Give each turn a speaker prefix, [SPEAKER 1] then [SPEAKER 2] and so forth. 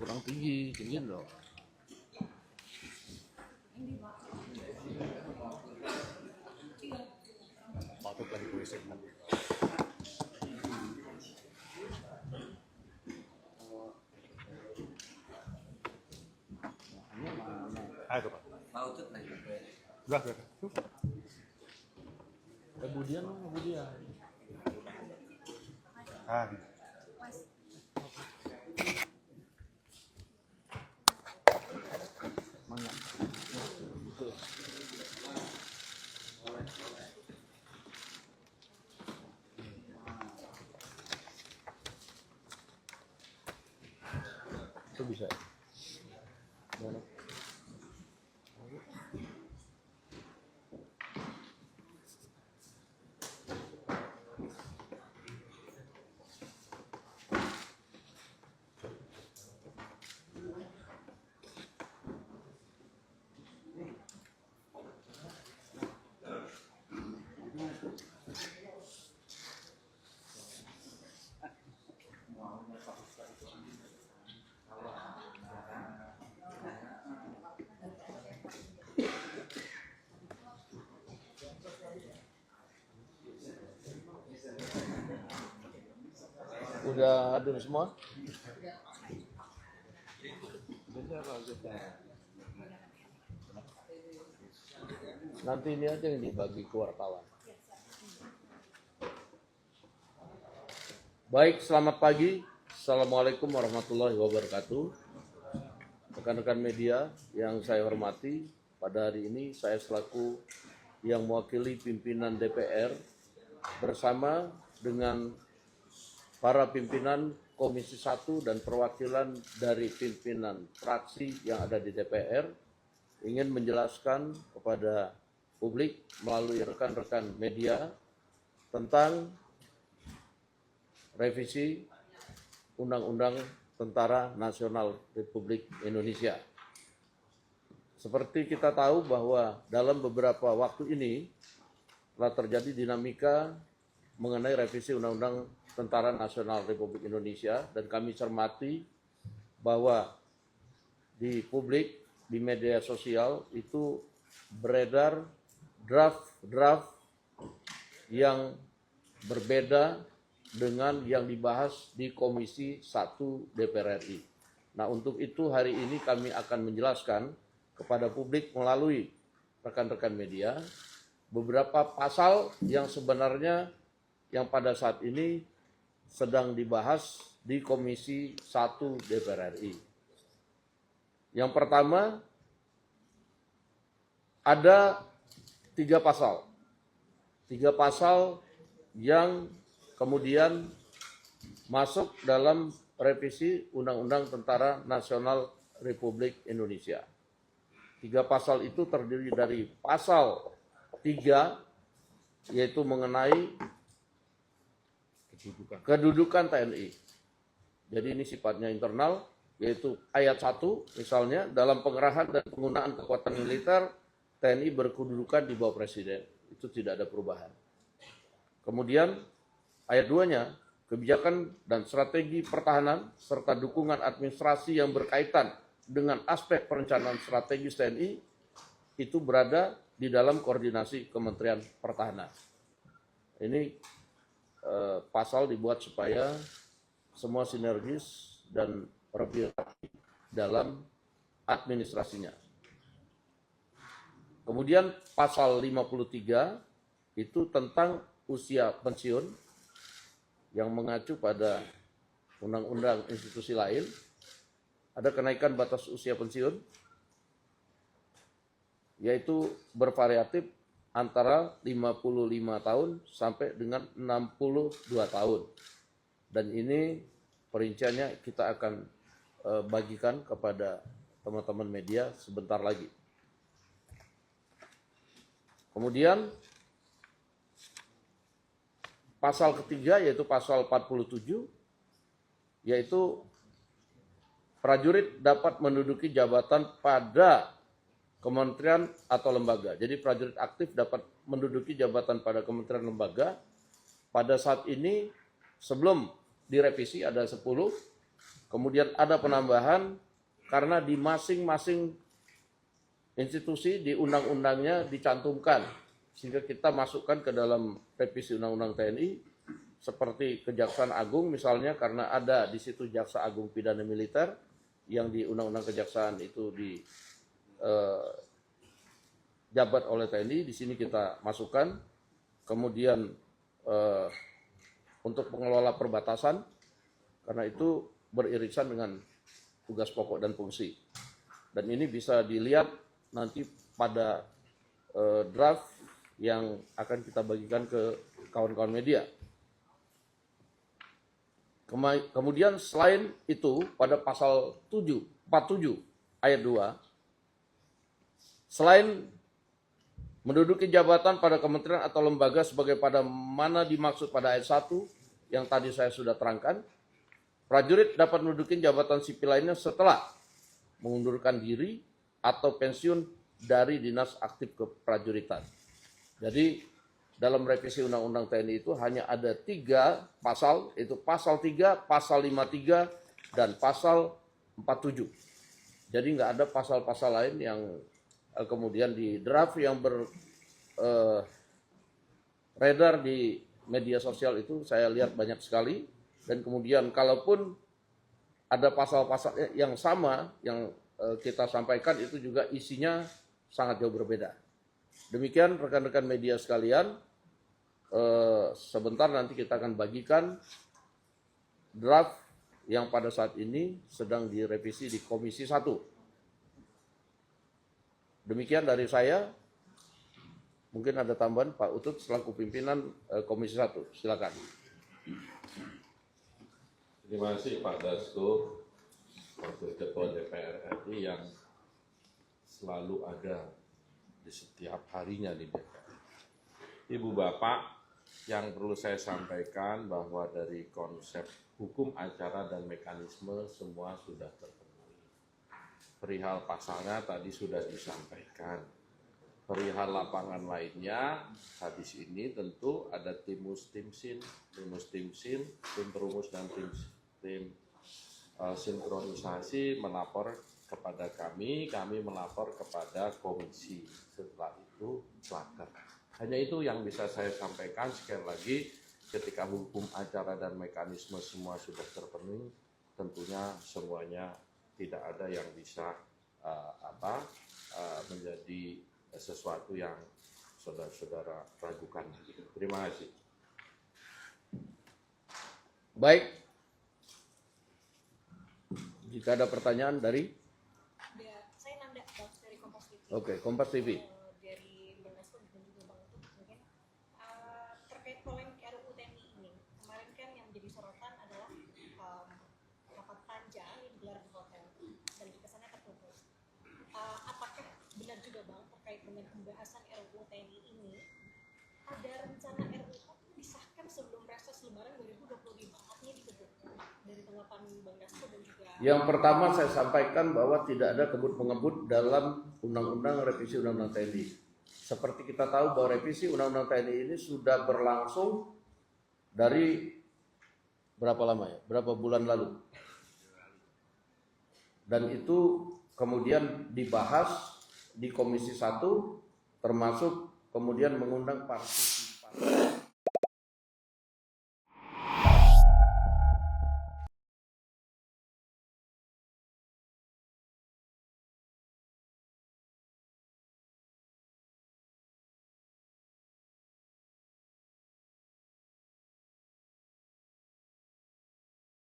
[SPEAKER 1] kurang tinggi, tinggiin dong.
[SPEAKER 2] Patut lagi puisi. Ayo Pak.
[SPEAKER 3] Pautut lagi.
[SPEAKER 2] Enggak.
[SPEAKER 1] Kemudian.
[SPEAKER 2] Ah.
[SPEAKER 1] Itu bisa. Mana? Udah adem semua? Nanti ini aja yang dibagi ke wartawan. Baik, selamat pagi. Assalamualaikum warahmatullahi wabarakatuh. Rekan-rekan media yang saya hormati, pada hari ini saya selaku yang mewakili pimpinan DPR bersama dengan para pimpinan Komisi 1 dan perwakilan dari pimpinan fraksi yang ada di DPR ingin menjelaskan kepada publik melalui rekan-rekan media tentang revisi Undang-Undang Tentara Nasional Republik Indonesia. Seperti kita tahu bahwa dalam beberapa waktu ini telah terjadi dinamika mengenai revisi Undang-Undang Tentara Nasional Republik Indonesia, dan kami cermati bahwa di publik, di media sosial itu beredar draft yang berbeda dengan yang dibahas di Komisi 1 DPR RI. Nah, untuk itu hari ini kami akan menjelaskan kepada publik melalui rekan-rekan media beberapa pasal yang sebenarnya yang pada saat ini sedang dibahas di Komisi 1 DPR RI. Yang pertama, ada 3 pasal. 3 pasal yang kemudian masuk dalam revisi Undang-Undang Tentara Nasional Republik Indonesia. 3 pasal itu terdiri dari pasal 3, yaitu mengenai kedudukan TNI. Jadi ini sifatnya internal, yaitu ayat 1 misalnya, dalam pengerahan dan penggunaan kekuatan militer, TNI berkedudukan di bawah Presiden. Itu tidak ada perubahan. Kemudian ayat 2-nya, kebijakan dan strategi pertahanan serta dukungan administrasi yang berkaitan dengan aspek perencanaan strategis TNI itu berada di dalam koordinasi Kementerian Pertahanan. Ini pasal dibuat supaya semua sinergis dan rapi dalam administrasinya. Kemudian pasal 53 itu tentang usia pensiun yang mengacu pada undang-undang institusi lain. Ada kenaikan batas usia pensiun, yaitu bervariatif antara 55 tahun sampai dengan 62 tahun. Dan ini perinciannya kita akan bagikan kepada teman-teman media sebentar lagi. Kemudian pasal ketiga yaitu pasal 47, yaitu prajurit dapat menduduki jabatan pada kementerian atau lembaga. Jadi prajurit aktif dapat menduduki jabatan pada kementerian lembaga. Pada saat ini sebelum direvisi ada 10, Kemudian ada penambahan karena di masing-masing institusi di undang-undangnya dicantumkan, sehingga kita masukkan ke dalam revisi Undang-Undang TNI seperti Kejaksaan Agung misalnya, karena ada di situ Jaksa Agung Pidana Militer yang di Undang-Undang Kejaksaan itu jabat oleh TNI, di sini kita masukkan. Kemudian untuk pengelola perbatasan, karena itu beririsan dengan tugas pokok dan fungsi. Dan ini bisa dilihat nanti pada draft yang akan kita bagikan ke kawan-kawan media. Kemudian selain itu pada pasal 47 ayat 2, selain menduduki jabatan pada kementerian atau lembaga sebagai pada mana dimaksud pada ayat 1 yang tadi saya sudah terangkan, prajurit dapat menduduki jabatan sipil lainnya setelah mengundurkan diri atau pensiun dari dinas aktif keprajuritan. Jadi dalam revisi Undang-Undang TNI itu hanya ada 3 pasal, itu pasal 3, pasal 53, dan pasal 47. Jadi nggak ada pasal-pasal lain yang kemudian di draft yang beredar di media sosial itu saya lihat banyak sekali. Dan kemudian kalaupun ada pasal-pasal yang sama yang kita sampaikan itu juga isinya sangat jauh berbeda. Demikian rekan-rekan media sekalian, sebentar nanti kita akan bagikan draft yang pada saat ini sedang direvisi di Komisi 1. Demikian dari saya. Mungkin ada tambahan Pak Utut selaku pimpinan Komisi 1. Silakan.
[SPEAKER 3] Terima kasih Pak Dasko, Wakil Ketua DPR RI yang selalu ada di setiap harinya di DPR. Ibu Bapak, yang perlu saya sampaikan bahwa dari konsep hukum acara dan mekanisme semua sudah terpenuhi. Perihal pasalnya tadi sudah disampaikan. Perihal lapangan lainnya, habis ini tentu ada tim sin, tim perumus dan tim sinkronisasi melapor kepada kami melapor kepada komisi. Setelah itu selakar. Hanya itu yang bisa saya sampaikan. Sekali lagi, ketika hukum acara dan mekanisme semua sudah terpenuhi, tentunya semuanya tidak ada yang bisa menjadi sesuatu yang saudara-saudara ragukan. Terima kasih.
[SPEAKER 1] Baik. Jika ada pertanyaan dari?
[SPEAKER 4] Saya Nanda dari Kompas TV.
[SPEAKER 1] Oke, Kompas TV.
[SPEAKER 4] Dari Bang Dasko dan juga Bang Utut mungkin terkait polemik RUU TNI ini. Kemarin kan yang menjadi sorotan adalah rapat panjang yang digelar di hotel dan kesannya tertutup. Apakah benar juga Bang terkait dengan pembahasan RUU TNI ini ada rencana RUU disahkan sebelum reses Lebaran 2025? Artinya ditutup dari tanggapan Bang Dasko dan juga.
[SPEAKER 1] Yang pertama saya sampaikan bahwa tidak ada kebut-mengebut dalam Undang-Undang Revisi Undang-Undang TNI. Seperti kita tahu bahwa revisi Undang-Undang TNI ini sudah berlangsung dari berapa lama ya? Berapa bulan lalu? Dan itu kemudian dibahas di Komisi 1, termasuk kemudian mengundang partisipasi